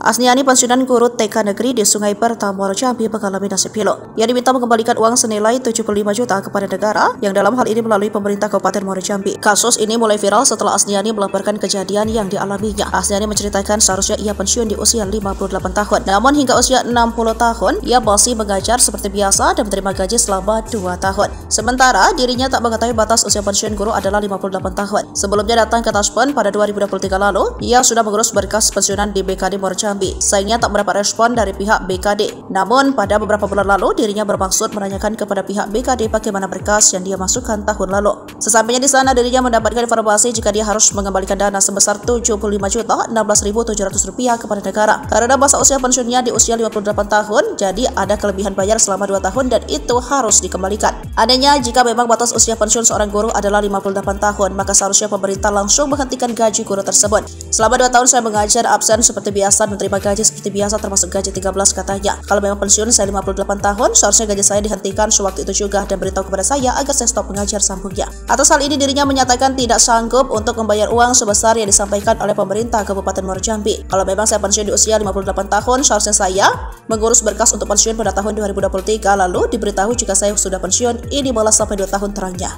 Asniani pensiunan guru TK negeri di Sungai Pertamoro Jambi mengalami nasib pilu. Ia diminta mengembalikan uang senilai 75 juta kepada negara yang dalam hal ini melalui pemerintah Kabupaten Muaro Jambi. Kasus ini mulai viral setelah Asniani melaporkan kejadian yang dialaminya. Asniani menceritakan seharusnya ia pensiun di usia 58 tahun. Namun hingga usia 60 tahun, ia masih mengajar seperti biasa dan menerima gaji selama 2 tahun. Sementara dirinya tak mengetahui batas usia pensiun guru adalah 58 tahun. Sebelumnya datang ke Taspen pada 2023 lalu, ia sudah mengurus berkas pensiunan di BKD Muaro Jambi. Sayangnya tak mendapat respon dari pihak BKD. Namun pada beberapa bulan lalu dirinya bermaksud menanyakan kepada pihak BKD bagaimana berkas yang dia masukkan tahun lalu. Sesampainya di sana dirinya mendapatkan informasi jika dia harus mengembalikan dana sebesar 75.016.700 rupiah kepada negara. Karena masa usia pensiunnya di usia 58 tahun, jadi ada kelebihan bayar selama 2 tahun dan itu harus dikembalikan. Adanya jika memang batas usia pensiun seorang guru adalah 58 tahun, maka seharusnya pemerintah langsung menghentikan gaji guru tersebut. Selama 2 tahun saya mengajar absen seperti biasa, menerima gaji seperti biasa termasuk gaji 13 katanya. Kalau memang pensiun saya 58 tahun, seharusnya gaji saya dihentikan sewaktu itu juga dan beritahu kepada saya agar saya stop mengajar, sambungnya. Atas hal ini dirinya menyatakan tidak sanggup untuk membayar uang sebesar yang disampaikan oleh pemerintah Kabupaten Muaro Jambi. Kalau memang saya pensiun di usia 58 tahun, seharusnya saya mengurus berkas untuk pensiun pada tahun 2023 lalu diberitahu jika saya sudah pensiun, ini malah sampai 2 tahun terangnya.